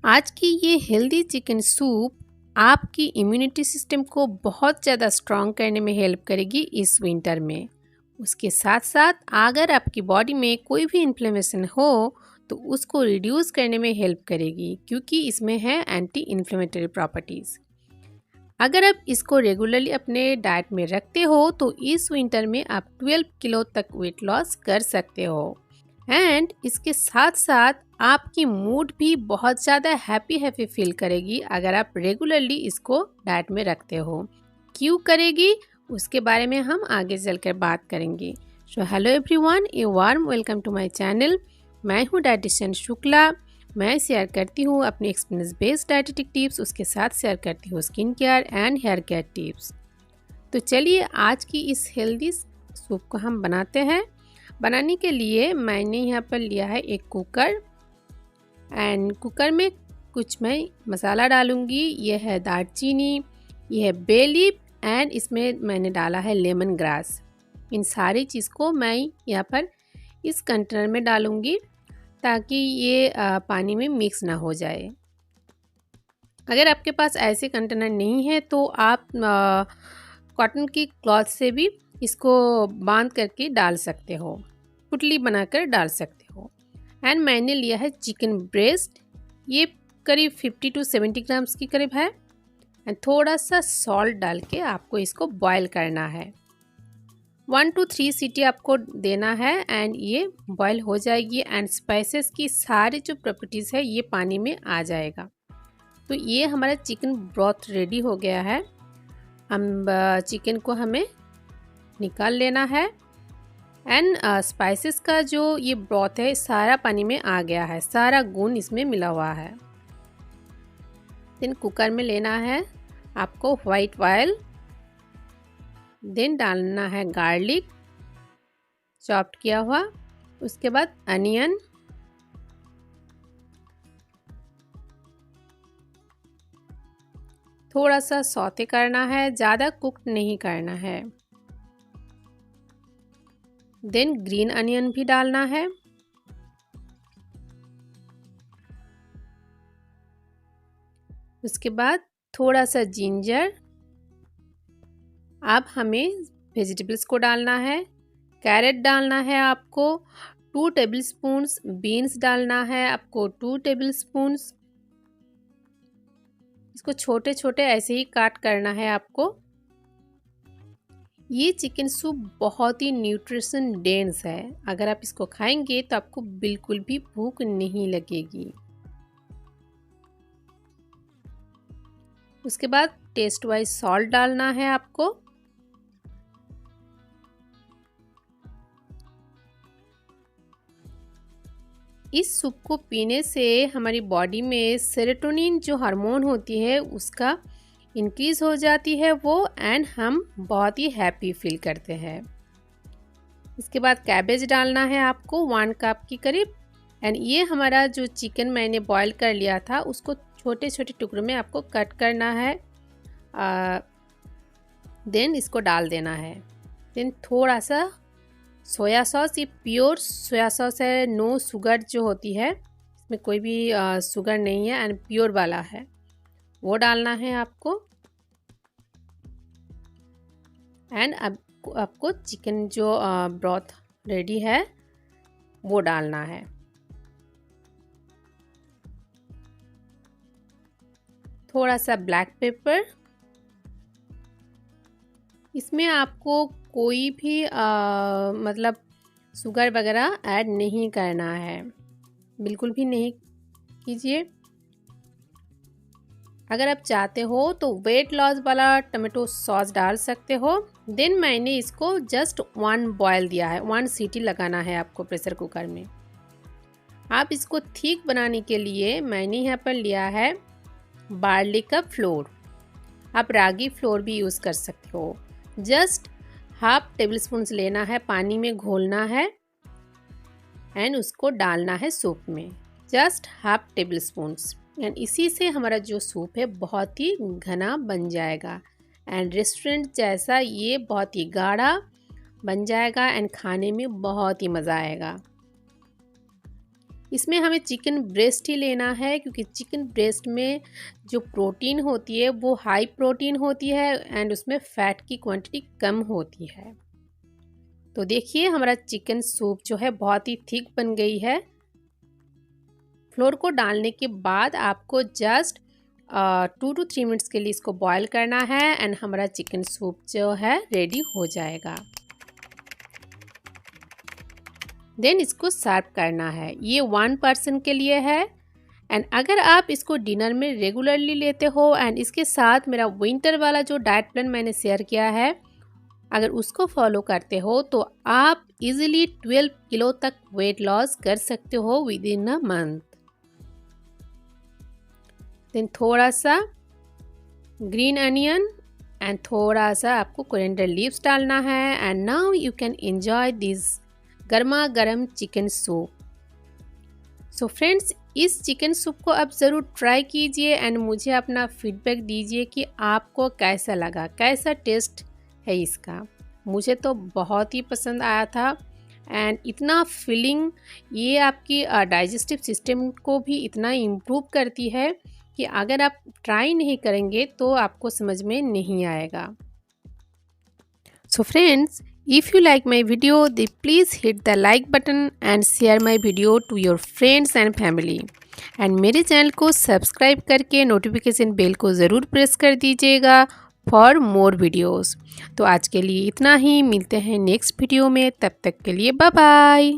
आज की ये हेल्दी चिकन सूप आपकी इम्यूनिटी सिस्टम को बहुत ज़्यादा स्ट्रॉन्ग करने में हेल्प करेगी इस विंटर में। उसके साथ साथ अगर आपकी बॉडी में कोई भी इन्फ्लेमेशन हो तो उसको रिड्यूस करने में हेल्प करेगी, क्योंकि इसमें है एंटी इन्फ्लेमेटरी प्रॉपर्टीज़। अगर आप इसको रेगुलरली अपने डाइट में रखते हो तो इस विंटर में आप 12 किलो तक वेट लॉस कर सकते हो। एंड इसके साथ साथ आपकी मूड भी बहुत ज़्यादा हैप्पी फील करेगी अगर आप रेगुलरली इसको डाइट में रखते हो। क्यों करेगी उसके बारे में हम आगे चलकर बात करेंगे। So hello everyone, a warm welcome to my channel. मैं हूँ डाइटिशियन शुक्ला। मैं शेयर करती हूँ अपनी एक्सपीरियंस बेस्ड डाइटेटिक टिप्स, उसके साथ शेयर करती हूँ skin care and hair care tips. तो चलिए आज की इस हेल्दी सूप को हम बनाते हैं। बनाने के लिए मैंने यहाँ पर लिया है एक कुकर एंड कुकर में कुछ मैं मसाला डालूंगी। ये है दालचीनी, ये है बे लीफ एंड इसमें मैंने डाला है लेमन ग्रास। इन सारी चीज़ को मैं यहाँ पर इस कंटेनर में डालूंगी ताकि ये पानी में मिक्स ना हो जाए। अगर आपके पास ऐसे कंटेनर नहीं है तो आप कॉटन की क्लॉथ से भी इसको बांध करके डाल सकते हो, पुटली बनाकर डाल सकते हो। एंड मैंने लिया है चिकन ब्रेस्ट, ये करीब 50 to 70 ग्राम्स की करीब है। एंड थोड़ा सा सॉल्ट डाल के आपको इसको बॉयल करना है। 1 to 3 सीटी आपको देना है एंड ये बॉयल हो जाएगी एंड स्पाइसेस की सारी जो प्रॉपर्टीज़ है ये पानी में आ जाएगा। तो ये हमारा चिकन ब्रॉथ रेडी हो गया है। हम चिकन को हमें निकाल लेना है एंड स्पाइसेस का जो ये ब्रॉथ है सारा पानी में आ गया है, सारा गुण इसमें मिला हुआ है। देन कुकर में लेना है आपको वाइट ऑयल, देन डालना है गार्लिक चॉप्ड किया हुआ, उसके बाद अनियन, थोड़ा सा सौते करना है, ज़्यादा कुक्ड नहीं करना है। देन ग्रीन अनियन भी डालना है। उसके बाद थोड़ा सा जिंजर। अब हमें वेजिटेबल्स को डालना है। कैरेट डालना है आपको 2 टेबलस्पून्स, बीन्स डालना है आपको 2 टेबलस्पून्स। इसको छोटे छोटे ऐसे ही काट करना है आपको। ये चिकन सूप बहुत ही न्यूट्रिशन डेंस है, अगर आप इसको खाएंगे तो आपको बिल्कुल भी भूख नहीं लगेगी। उसके बाद टेस्ट वाइज सॉल्ट डालना है आपको। इस सूप को पीने से हमारी बॉडी में सेरोटोनिन जो हार्मोन होती है उसका इंक्रीज हो जाती है वो, एंड हम बहुत ही हैप्पी फील करते हैं। इसके बाद कैबेज डालना है आपको 1 कप की करीब। एंड ये हमारा जो चिकन मैंने बॉईल कर लिया था उसको छोटे छोटे टुकड़ों में आपको कट करना है। देन इसको डाल देना है। देन थोड़ा सा सोया सॉस, ये प्योर सोया सॉस है, नो शुगर जो होती है, इसमें कोई भी शुगर नहीं है एंड प्योर वाला है, वो डालना है आपको। एंड अब आपको चिकन जो ब्रॉथ रेडी है वो डालना है। थोड़ा सा ब्लैक पेपर। इसमें आपको कोई भी मतलब शुगर वगैरह ऐड नहीं करना है, बिल्कुल भी नहीं कीजिए। अगर आप चाहते हो तो वेट लॉस वाला टमाटो सॉस डाल सकते हो। देन मैंने इसको जस्ट 1 बॉयल दिया है, 1 सीटी लगाना है आपको प्रेशर कुकर में। आप इसको थिक बनाने के लिए मैंने यहाँ पर लिया है बार्ली का फ्लोर, आप रागी फ्लोर भी यूज़ कर सकते हो। जस्ट 1/2 टेबलस्पून लेना है, पानी में घोलना है एंड उसको डालना है सूप में, जस्ट 1/2 टेबलस्पून। एंड इसी से हमारा जो सूप है बहुत ही घना बन जाएगा एंड रेस्टोरेंट जैसा ये बहुत ही गाढ़ा बन जाएगा एंड खाने में बहुत ही मज़ा आएगा। इसमें हमें चिकन ब्रेस्ट ही लेना है, क्योंकि चिकन ब्रेस्ट में जो प्रोटीन होती है वो हाई प्रोटीन होती है एंड उसमें फ़ैट की क्वांटिटी कम होती है। तो देखिए हमारा चिकन सूप जो है बहुत ही थिक बन गई है। फ्लोर को डालने के बाद आपको जस्ट 2 to 3 मिनट्स के लिए इसको बॉईल करना है एंड हमारा चिकन सूप जो है रेडी हो जाएगा। देन इसको सर्व करना है। ये 1 पर्सन के लिए है एंड अगर आप इसको डिनर में रेगुलरली लेते हो एंड इसके साथ मेरा विंटर वाला जो डाइट प्लान मैंने शेयर किया है, अगर उसको फॉलो करते हो तो आप इजीली 12 किलो तक वेट लॉस कर सकते हो within a month. Then थोड़ा सा ग्रीन अनियन एंड थोड़ा सा आपको कोरिएंडर लीव्स डालना है and now you can enjoy this गर्मा गर्म चिकन सूप। सो फ्रेंड्स, इस चिकन सूप को आप ज़रूर ट्राई कीजिए एंड मुझे अपना फीडबैक दीजिए कि आपको कैसा लगा, कैसा टेस्ट है इसका। मुझे तो बहुत ही पसंद आया था एंड इतना फिलिंग, ये आपकी डाइजेस्टिव सिस्टम को भी इतना इम्प्रूव करती है कि अगर आप ट्राई नहीं करेंगे तो आपको समझ में नहीं आएगा। So friends, if you like my video, then please hit the like button and share my video to your friends and family. And मेरे चैनल को सब्सक्राइब करके नोटिफिकेशन बेल को ज़रूर प्रेस कर दीजिएगा फॉर मोर वीडियोज़। तो आज के लिए इतना ही, मिलते हैं नेक्स्ट वीडियो में, तब तक के लिए बाय बाय।